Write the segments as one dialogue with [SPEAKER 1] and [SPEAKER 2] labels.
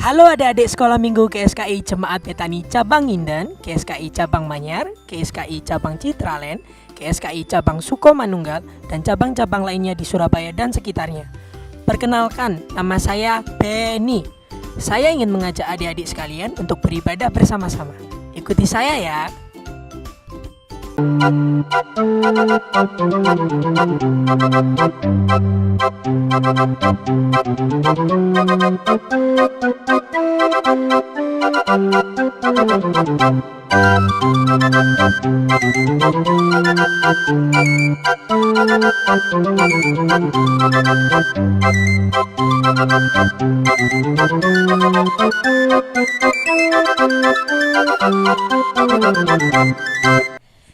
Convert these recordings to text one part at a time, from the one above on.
[SPEAKER 1] Halo adik-adik sekolah minggu KSKI Jemaat Betani Cabang Inden, KSKI Cabang Manyar, KSKI Cabang Citraland, KSKI Cabang Sukomanunggal, dan cabang-cabang lainnya di Surabaya dan sekitarnya. Perkenalkan, nama saya Benny. Saya ingin mengajak adik-adik sekalian untuk beribadah bersama-sama. Ikuti saya ya.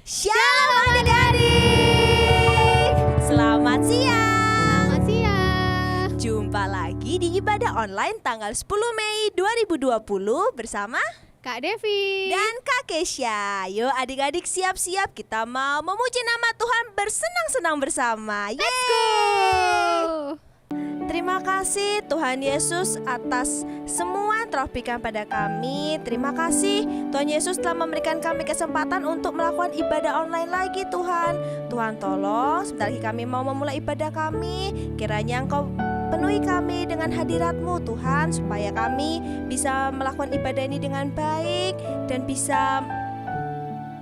[SPEAKER 2] Shalom adik-adik, selamat siang.
[SPEAKER 3] Selamat siang.
[SPEAKER 2] Jumpa lagi di ibadah online tanggal 10 Mei 2020 bersama
[SPEAKER 3] Kak Devi
[SPEAKER 2] dan Kak Kesha. Yuk adik-adik siap-siap, kita mau memuji nama Tuhan bersenang-senang bersama.
[SPEAKER 3] Let's go.
[SPEAKER 2] Terima kasih Tuhan Yesus atas semua yang telah berikan pada kami. Terima kasih Tuhan Yesus telah memberikan kami kesempatan untuk melakukan ibadah online lagi Tuhan. Tuhan tolong, sebentar lagi kami mau memulai ibadah kami. Kiranya Engkau penuhi kami dengan hadirat-Mu Tuhan, supaya kami bisa melakukan ibadah ini dengan baik dan bisa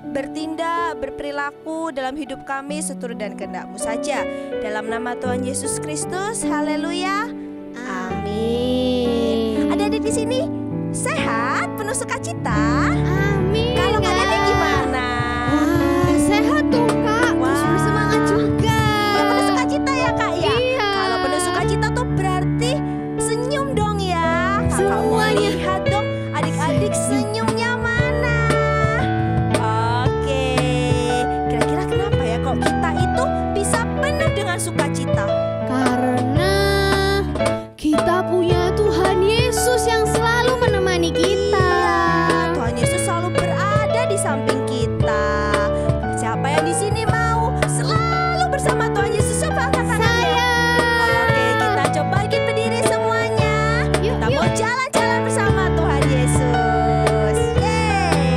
[SPEAKER 2] bertindak, berperilaku dalam hidup kami seturut dan kehendak-Mu saja. Dalam nama Tuhan Yesus Kristus, haleluya, amin. Adik-adik di sini sehat, penuh sukacita?
[SPEAKER 3] Amin.
[SPEAKER 2] Kalau
[SPEAKER 3] Kak.
[SPEAKER 2] kalian gimana?
[SPEAKER 3] Wah, sehat tuh Kak. Terus
[SPEAKER 2] Wah.
[SPEAKER 3] bersemangat juga.
[SPEAKER 2] Ya, penuh sukacita ya Kak ya?
[SPEAKER 3] Iya.
[SPEAKER 2] Kalau penuh sukacita tuh berarti senyum dong ya. Kakak mau
[SPEAKER 3] Semuanya.
[SPEAKER 2] lihat dong adik-adik senyumnya mana. Oke, kira-kira kenapa ya kok kita itu bisa penuh dengan sukacita?
[SPEAKER 3] Karena kita punya Tuhan Yesus yang selalu menemani kita.
[SPEAKER 2] Iya, Tuhan Yesus selalu berada di samping kita. Siapa yang di sini mau selalu bersama Tuhan Yesus? Coba angkat tangannya. Oke, kita coba bangkit berdiri semuanya.
[SPEAKER 3] Yuk,
[SPEAKER 2] Kita
[SPEAKER 3] yuk.
[SPEAKER 2] mau jalan-jalan bersama Tuhan Yesus. Yeay.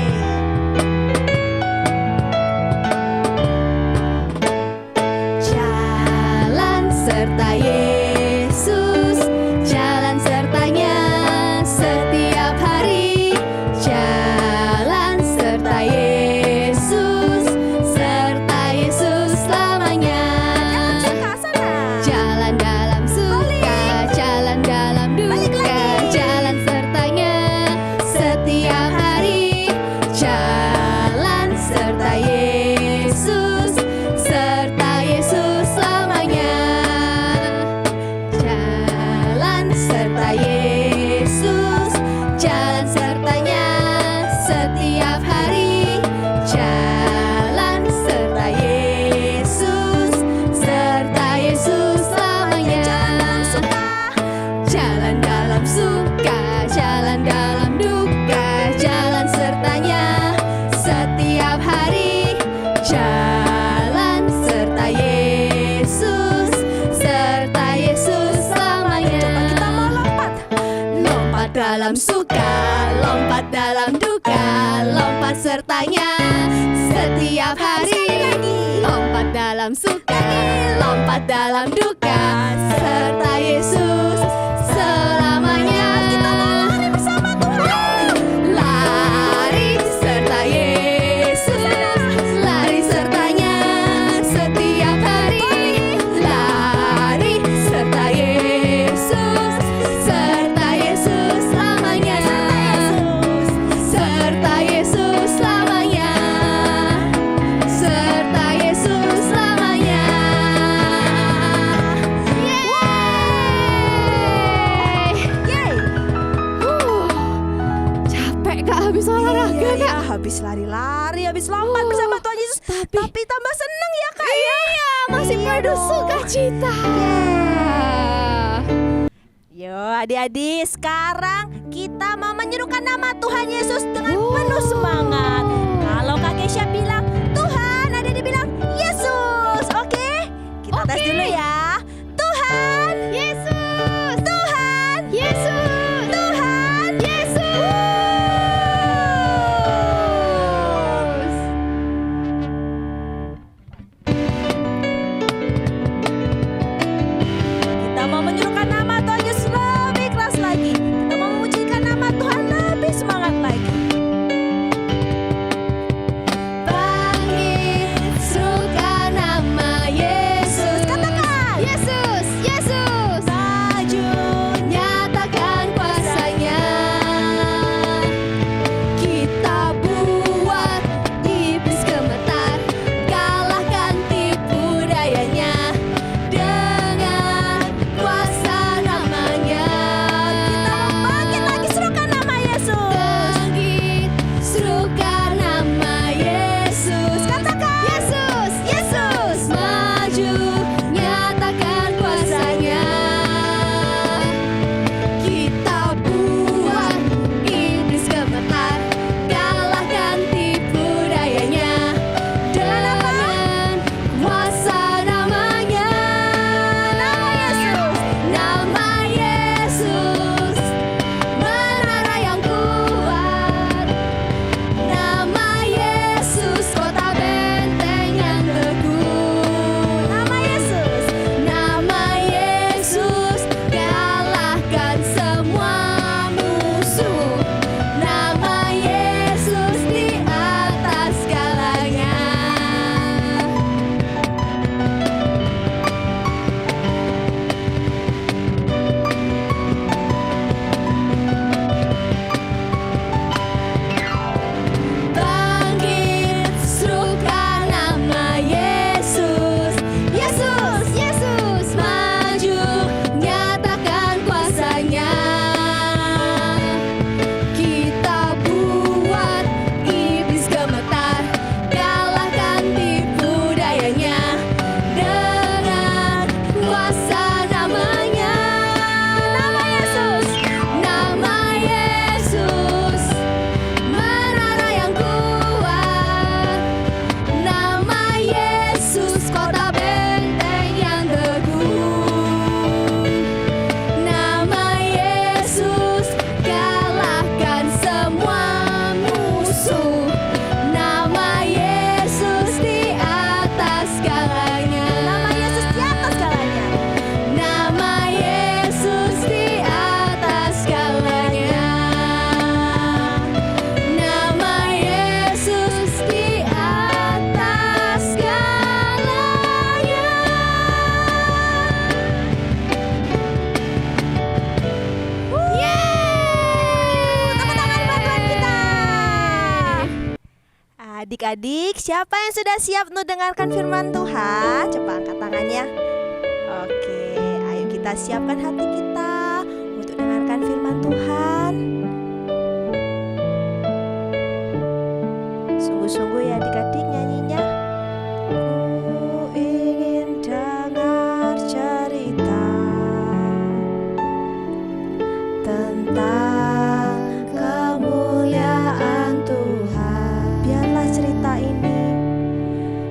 [SPEAKER 3] Jalan serta Yesus, jalan sertanya setiap hari. Jalan serta Yesus, serta Yesus selamanya.
[SPEAKER 2] Suka sana.
[SPEAKER 3] Jalan dalam suka, jalan dalam
[SPEAKER 2] Balik
[SPEAKER 3] duka,
[SPEAKER 2] lagi.
[SPEAKER 3] jalan sertanya setiap hari. Jalan serta Yesus, serta Yesus selamanya. Jalan serta Yesus, jalan sertanya setiap hari. Jalan serta Yesus, serta Yesus selamanya. Jalan dalam suka, jalan dalam duka, jalan sertanya setiap hari. Jalan serta Yesus, serta Yesus selamanya.
[SPEAKER 2] Coba kita mau lompat.
[SPEAKER 3] Lompat dalam suka, lompat dalam duka, lompat sertanya setiap hari. Lompat dalam suka, lompat dalam duka, serta Yesus selamanya.
[SPEAKER 2] Kita mau lari bersama Tuhan.
[SPEAKER 3] Lari serta Yesus, lari sertanya setiap hari. Lari serta Yesus, serta Yesus selamanya. Serta Yesus selamanya. Serta Yesus selamanya. Yeay.
[SPEAKER 2] Yeay.
[SPEAKER 3] Capek Kak habis olahraga
[SPEAKER 2] Iya,
[SPEAKER 3] Kak.
[SPEAKER 2] ya, habis lari-lari, habis lompat bersama Tuhan Yesus. Tapi tambah seneng ya Kak ya.
[SPEAKER 3] Iya, masih
[SPEAKER 2] Iya
[SPEAKER 3] penuh
[SPEAKER 2] dong.
[SPEAKER 3] sukacita.
[SPEAKER 2] Yo adik-adik, sekarang kita mau menyerukan nama Tuhan Yesus dengan penuh semangat. Kalau Kak Kesha bilang Tuhan, adik-adik bilang Yesus. Oke? Kita tes
[SPEAKER 3] Oke.
[SPEAKER 2] dulu ya. Tuhan,
[SPEAKER 3] Yesus,
[SPEAKER 2] Tuhan,
[SPEAKER 3] Yesus,
[SPEAKER 2] Tuhan, Adik-adik, siapa yang sudah siap untuk dengarkan firman Tuhan? Coba angkat tangannya. Oke, ayo kita siapkan hati kita untuk dengarkan firman Tuhan. Sungguh-sungguh ya adik-adik nyanyinya. Ku ingin dengar cerita tentang kemuliaan Tuhan.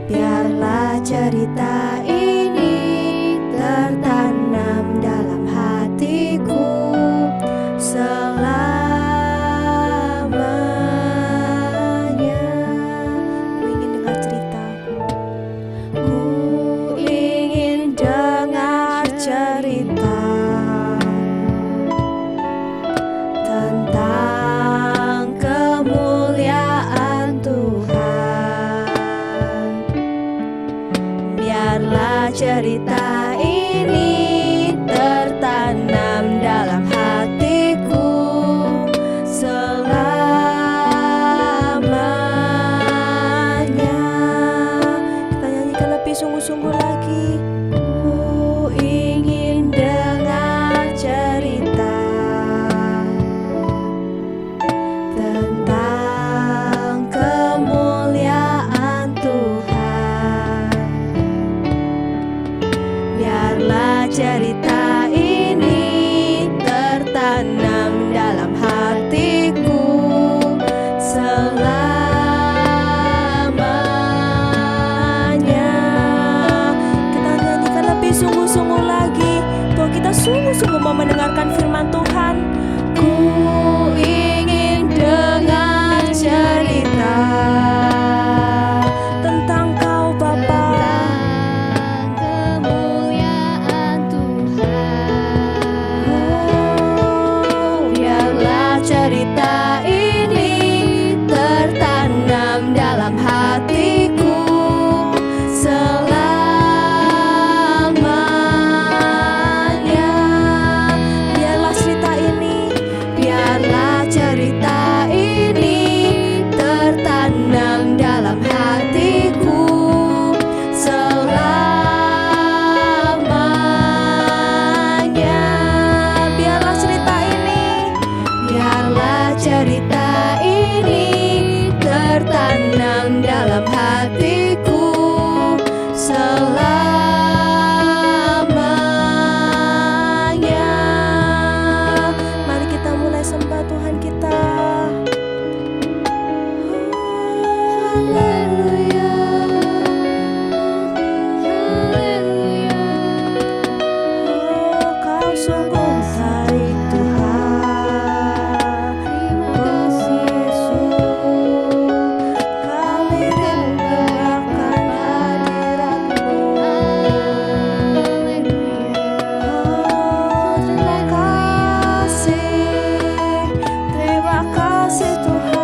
[SPEAKER 2] Biarlah cerita ini tertanam dalam hatiku selamanya. Ku ingin dengar cerita. Ku ingin dengar cerita tentang kemuliaan Tuhan. Biarlah cerita ini tertanam dalam hatiku selamanya. Kita nyanyikan lebih sungguh-sungguh lagi. Ku ingin dengar cerita tentang kemuliaan Tuhan. Biarlah cerita ini tertanam dalam hatiku selamanya. Kita nyanyikan lebih sungguh-sungguh lagi. Tuh, kita sungguh-sungguh mau mendengarkan firman Tuhan. Ku ingin dengar cerita tentang Kau Bapa.
[SPEAKER 3] Kemuliaan Tuhan.
[SPEAKER 2] Biarlah cerita ini tertanam dalam hatiku selamanya. Biarlah cerita ini tertanam dalam hatiku selamanya. Biarlah cerita ini tertanam dalam hatiku selamanya. Mari kita mulai sembah Tuhan kita. Haleluya. Oh, Kau sungguh baik Tuhan. Terima kasih Yesus. Kami rindukan hadirat-Mu. Oh, terima kasih Tuhan.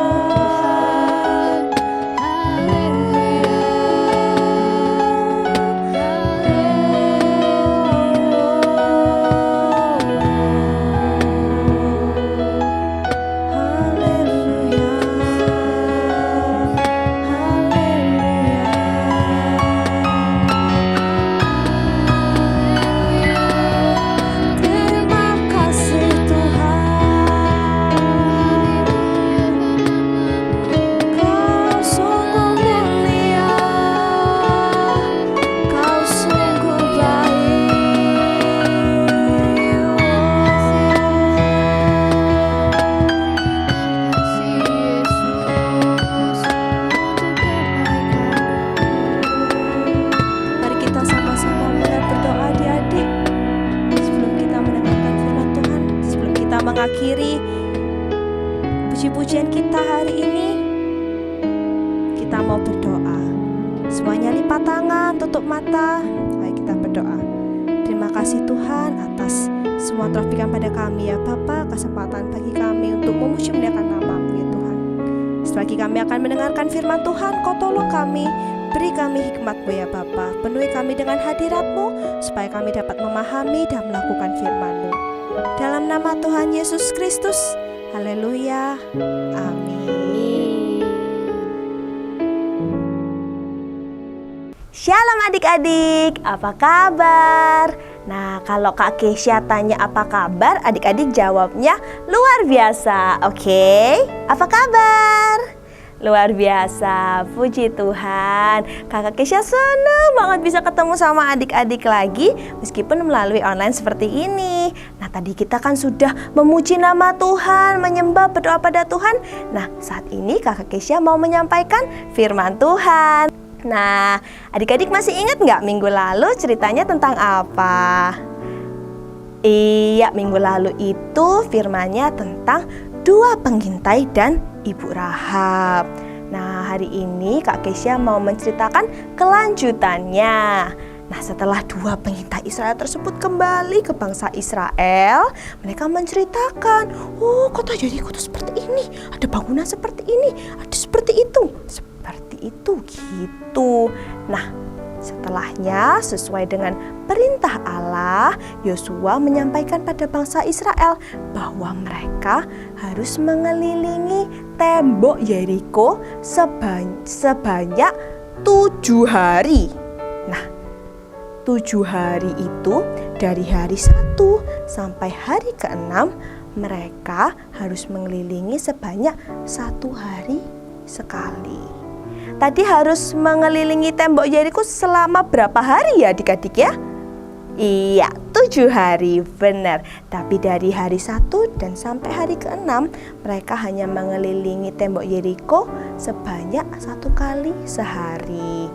[SPEAKER 2] Mari kita sama-sama mulai berdoa adik-adik. Sebelum kita mendengarkan firman Tuhan, sebelum kita mengakhiri puji-pujian kita hari ini, kita mau berdoa. Semuanya lipat tangan, tutup mata. Mari kita berdoa. Terima kasih Tuhan atas semua telah berikan pada kami ya Bapa, kesempatan bagi kami untuk memuji muliakan nama-Mu ya Tuhan. Selagi kami akan mendengarkan firman Tuhan, Kau tolong kami, beri kami hikmat-Mu ya Bapa. Penuhi kami dengan hadirat-Mu supaya kami dapat memahami dan melakukan firman-Mu. Dalam nama Tuhan Yesus Kristus. Haleluya. Amin. Shalom adik-adik, apa kabar? Nah, kalau Kak Kesya tanya apa kabar, adik-adik jawabnya luar biasa, oke? Apa kabar? Luar biasa, puji Tuhan. Kakak Kesya senang banget bisa ketemu sama adik-adik lagi meskipun melalui online seperti ini. Nah, tadi kita kan sudah memuji nama Tuhan, menyembah, berdoa pada Tuhan. Nah, saat ini Kakak Kesya mau menyampaikan firman Tuhan. Nah, adik-adik masih ingat nggak minggu lalu ceritanya tentang apa? Iya, minggu lalu itu firmannya tentang 2 pengintai dan Ibu Rahab. Nah, hari ini Kak Kesya mau menceritakan kelanjutannya. Nah, setelah 2 pengintai Israel tersebut kembali ke bangsa Israel, mereka menceritakan, oh, kota Yeriko itu seperti ini, ada bangunan seperti ini, ada seperti itu gitu. Nah, setelahnya sesuai dengan perintah Allah, Yosua menyampaikan pada bangsa Israel bahwa mereka harus mengelilingi tembok Yeriko sebanyak 7 hari. Nah, 7 hari itu dari hari 1 sampai hari ke-6 mereka harus mengelilingi sebanyak 1 hari sekali. Tadi harus mengelilingi tembok Yeriko selama berapa hari ya adik-adik ya? Iya, 7 hari, benar. Tapi dari hari 1 dan sampai hari ke-6 mereka hanya mengelilingi tembok Yeriko sebanyak 1 kali sehari.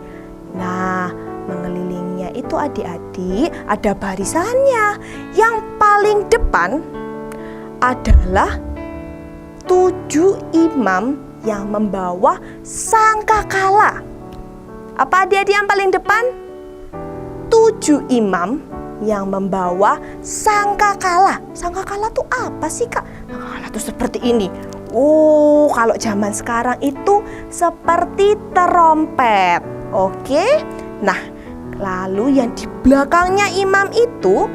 [SPEAKER 2] Nah, mengelilinginya itu adik-adik ada barisannya. Yang paling depan adalah 7 imam yang membawa sangkakala. Apa adik-adik yang paling depan? 7 imam yang membawa sangkakala. Sangkakala itu apa sih, Kak? Sangkakala itu seperti ini. Oh, kalau zaman sekarang itu seperti terompet. Oke. Nah, lalu yang di belakangnya imam itu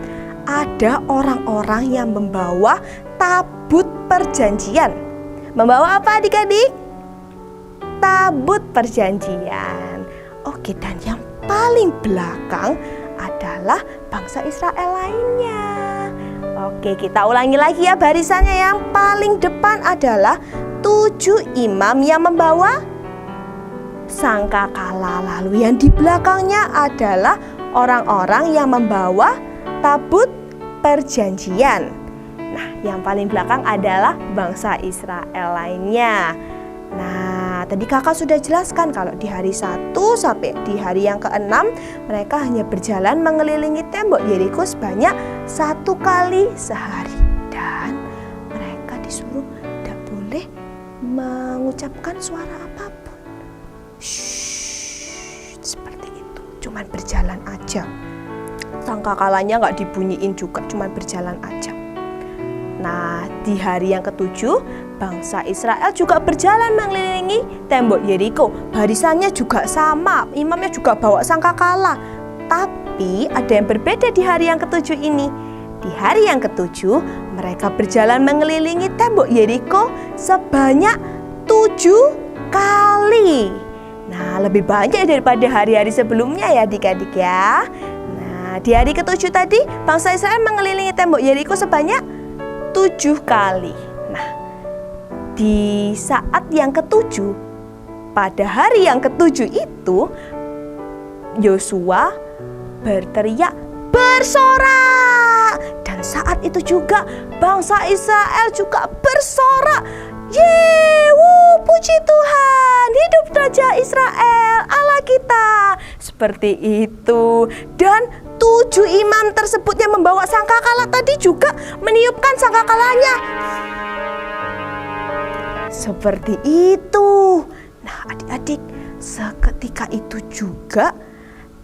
[SPEAKER 2] ada orang-orang yang membawa tabut perjanjian. Membawa apa adik-adik? Tabut perjanjian. Oke, dan yang paling belakang adalah bangsa Israel lainnya. Oke, kita ulangi lagi ya barisannya. Yang paling depan adalah 7 imam yang membawa sangkakala. Lalu yang di belakangnya adalah orang-orang yang membawa tabut perjanjian. Nah, yang paling belakang adalah bangsa Israel lainnya. Nah, tadi kakak sudah jelaskan kalau di hari 1 sampai di hari yang ke-6 mereka hanya berjalan mengelilingi tembok Yeriko sebanyak 1 kali sehari. Dan mereka disuruh tidak boleh mengucapkan suara apapun. Shhh, seperti itu. Cuman berjalan aja. Sangkakalanya nggak dibunyiin juga, cuman berjalan aja. Nah, di hari yang ke-7, bangsa Israel juga berjalan mengelilingi tembok Yeriko. Barisannya juga sama, imamnya juga bawa sangkakala. Tapi ada yang berbeda di hari yang ke-7 ini. Di hari yang ke-7, mereka berjalan mengelilingi tembok Yeriko sebanyak 7 kali. Nah, lebih banyak daripada hari-hari sebelumnya ya adik-adik ya. Nah, di hari ke-7 tadi, bangsa Israel mengelilingi tembok Yeriko sebanyak 7 kali. Nah, di saat yang ke-7, pada hari yang ke-7 itu, Yosua berteriak bersorak. Dan saat itu juga bangsa Israel juga bersorak. Yeay, puji Tuhan, hidup Raja Israel, Allah kita. Seperti itu. Dan 7 imam tersebut yang membawa sangkakala tadi juga meniupkan sangkakalanya. Seperti itu. Nah, adik-adik, seketika itu juga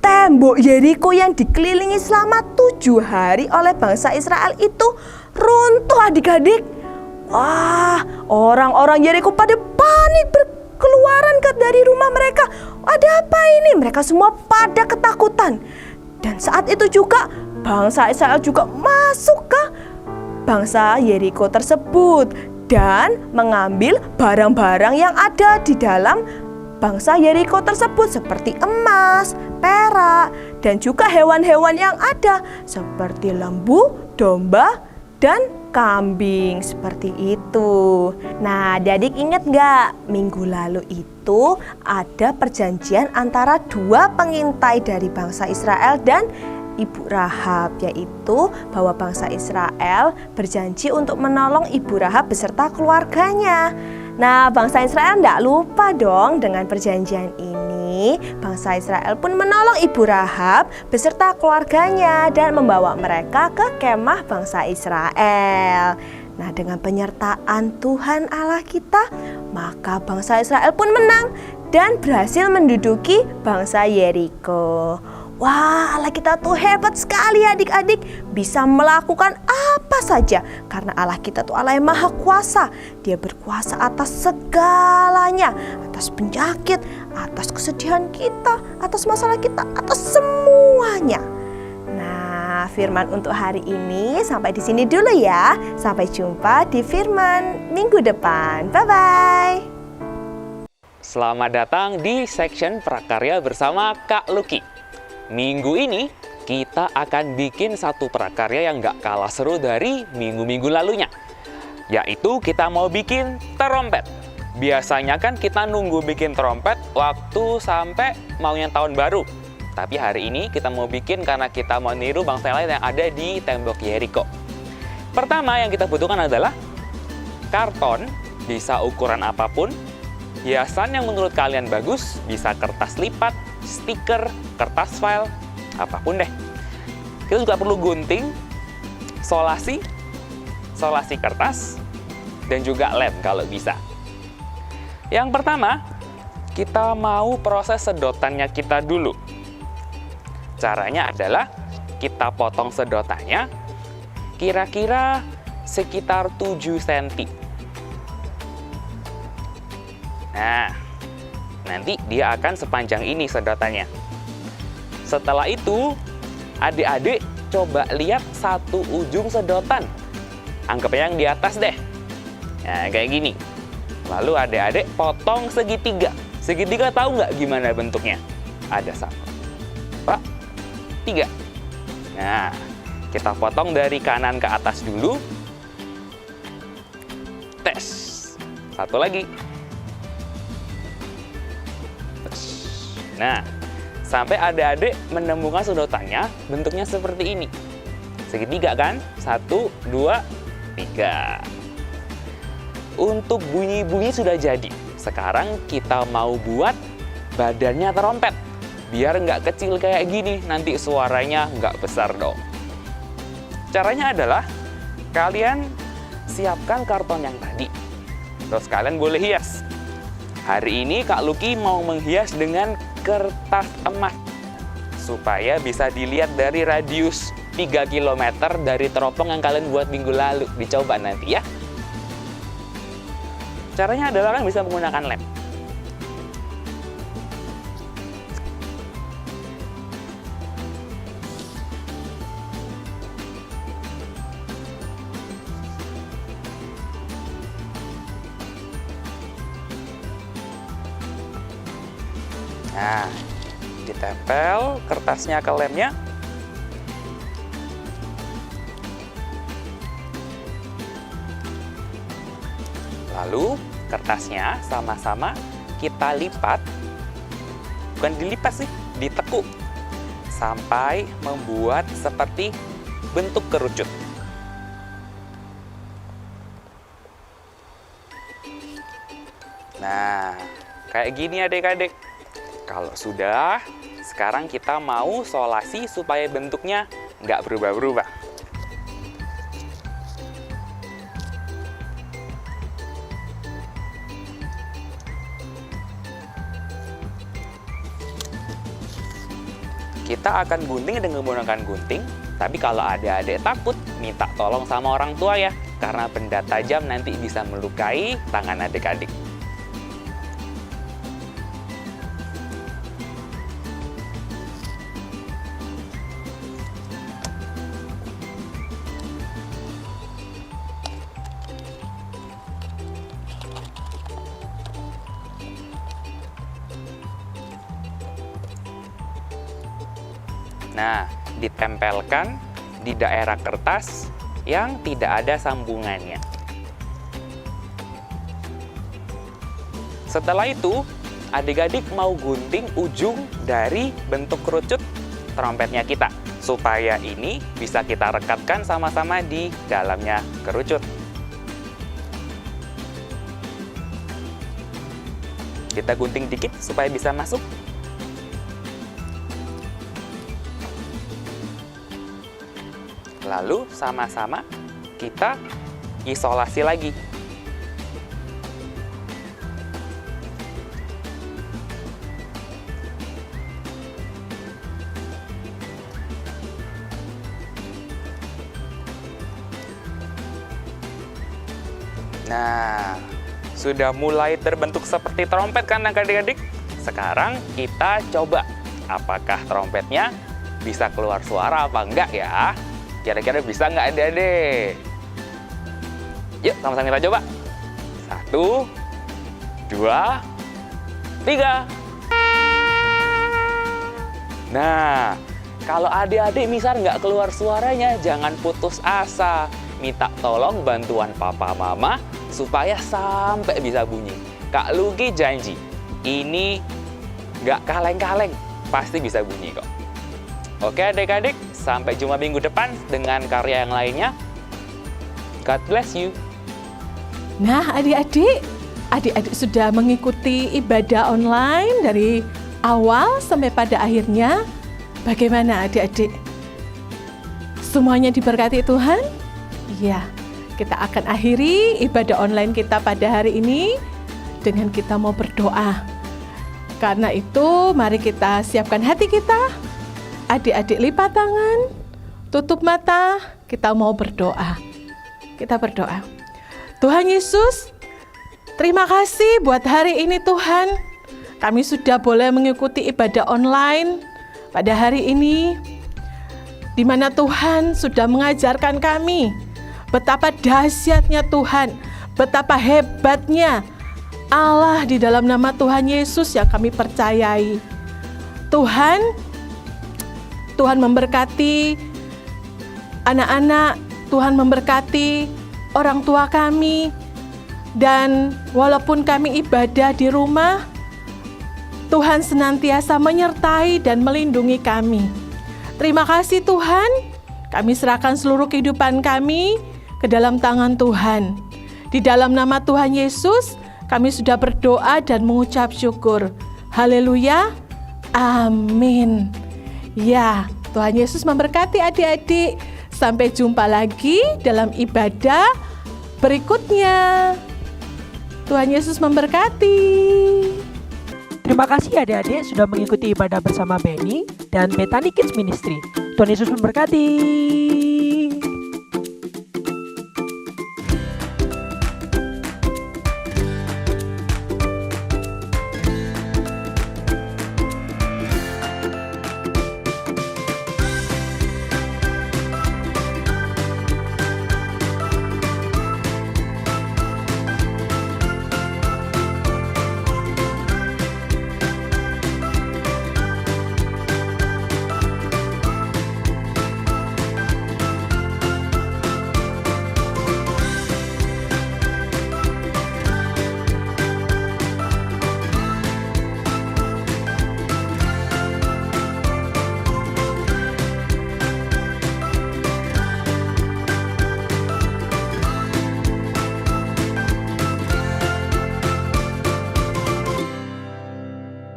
[SPEAKER 2] tembok Yeriko yang dikelilingi selama 7 hari oleh bangsa Israel itu runtuh adik-adik. Wah, orang-orang Yeriko pada panik berkeluaran dari rumah mereka. Ada apa ini? Mereka semua pada ketakutan. Dan saat itu juga bangsa Israel juga masuk ke bangsa Yeriko tersebut dan mengambil barang-barang yang ada di dalam bangsa Yeriko tersebut seperti emas, perak, dan juga hewan-hewan yang ada seperti lembu, domba, dan kambing seperti itu. Nah, adik ingat nggak? Minggu lalu itu ada perjanjian antara dua pengintai dari bangsa Israel dan Ibu Rahab, yaitu bahwa bangsa Israel berjanji untuk menolong Ibu Rahab beserta keluarganya. Nah, bangsa Israel tidak lupa dong dengan perjanjian ini. Bangsa Israel pun menolong Ibu Rahab beserta keluarganya dan membawa mereka ke kemah bangsa Israel. Nah, dengan penyertaan Tuhan Allah kita, maka bangsa Israel pun menang dan berhasil menduduki bangsa Yeriko. Wah, Allah kita tuh hebat sekali adik-adik, bisa melakukan apa saja karena Allah kita tuh Allah yang maha kuasa. Dia berkuasa atas segalanya, atas penyakit, atas kesedihan kita, atas masalah kita, atas semuanya. Nah, firman untuk hari ini sampai di sini dulu ya. Sampai jumpa di firman minggu depan. Bye-bye.
[SPEAKER 4] Selamat datang di section prakarya bersama Kak Lucky. Minggu ini kita akan bikin satu prakarya yang gak kalah seru dari minggu-minggu lalunya. Yaitu kita mau bikin terompet. Biasanya kan kita nunggu bikin terompet waktu sampai maunya tahun baru. Tapi hari ini kita mau bikin karena kita mau niru bangsa lain yang ada di tembok Yeriko. Pertama yang kita butuhkan adalah karton, bisa ukuran apapun. Hiasan yang menurut kalian bagus, bisa kertas lipat, stiker, kertas file, apapun deh. Kita juga perlu gunting, solasi kertas, dan juga lem kalau bisa. Yang pertama, kita mau proses sedotannya kita dulu. Caranya adalah kita potong sedotannya kira-kira sekitar 7 cm. Nah, nanti dia akan sepanjang ini sedotannya. Setelah itu, adik-adik coba lihat satu ujung sedotan. Anggap yang di atas deh. Nah, kayak gini. Lalu adik-adik potong segitiga. Segitiga tahu nggak gimana bentuknya? Ada 1, 2, 3. Nah, kita potong dari kanan ke atas dulu. Tes. Satu lagi. Nah, sampai adik-adik menemukan sedotannya bentuknya seperti ini. Segitiga kan? 1, 2, 3. Untuk bunyi-bunyi sudah jadi. Sekarang kita mau buat badannya terompet. Biar nggak kecil kayak gini, nanti suaranya nggak besar dong. Caranya adalah kalian siapkan karton yang tadi. Terus kalian boleh hias. Hari ini Kak Lucky mau menghias dengan kertas emas supaya bisa dilihat dari radius 3 km dari teropong yang kalian buat minggu lalu. Dicoba nanti ya. Caranya adalah kan bisa menggunakan lem. Nah, ditempel kertasnya ke lemnya. Lalu kertasnya sama-sama kita lipat. Bukan dilipat sih, ditekuk. Sampai membuat seperti bentuk kerucut. Nah, kayak gini adik-adik. Kalau sudah, sekarang kita mau solasi supaya bentuknya nggak berubah-berubah. Kita akan gunting dengan menggunakan gunting, tapi kalau adik-adik takut, minta tolong sama orang tua ya, karena benda tajam nanti bisa melukai tangan adik-adik. Nah, ditempelkan di daerah kertas yang tidak ada sambungannya. Setelah itu, adik-adik mau gunting ujung dari bentuk kerucut trompetnya kita, supaya ini bisa kita rekatkan sama-sama di dalamnya kerucut. Kita gunting dikit supaya bisa masuk. Lalu sama-sama kita isolasi lagi. Nah, sudah mulai terbentuk seperti trompet kan adik-adik? Sekarang kita coba apakah trompetnya bisa keluar suara apa enggak ya? Kira-kira bisa nggak adik-adik? Yuk sama-sama kita coba. 1, 2, 3. Nah, kalau adik-adik misal nggak keluar suaranya, jangan putus asa. Minta tolong bantuan papa mama supaya sampai bisa bunyi. Kak Luki janji, ini nggak kaleng-kaleng, pasti bisa bunyi kok. Oke adik-adik, sampai jumpa minggu depan dengan karya yang lainnya. God bless you.
[SPEAKER 5] Nah, adik-adik sudah mengikuti ibadah online dari awal sampai pada akhirnya. Bagaimana adik-adik? Semuanya diberkati Tuhan? Iya, kita akan akhiri ibadah online kita pada hari ini dengan kita mau berdoa. Karena itu, mari kita siapkan hati kita. Adik-adik lipat tangan, tutup mata, kita mau berdoa. Kita berdoa. Tuhan Yesus, terima kasih buat hari ini Tuhan. Kami sudah boleh mengikuti ibadah online pada hari ini, di mana Tuhan sudah mengajarkan kami betapa dahsyatnya Tuhan, betapa hebatnya Allah di dalam nama Tuhan Yesus yang kami percayai. Tuhan memberkati anak-anak, Tuhan memberkati orang tua kami, dan walaupun kami ibadah di rumah, Tuhan senantiasa menyertai dan melindungi kami. Terima kasih Tuhan, kami serahkan seluruh kehidupan kami ke dalam tangan Tuhan. Di dalam nama Tuhan Yesus, kami sudah berdoa dan mengucap syukur. Haleluya, amin. Ya, Tuhan Yesus memberkati adik-adik. Sampai jumpa lagi dalam ibadah berikutnya. Tuhan Yesus memberkati.
[SPEAKER 1] Terima kasih adik-adik sudah mengikuti ibadah bersama Benny dan Bethany Kids Ministry. Tuhan Yesus memberkati.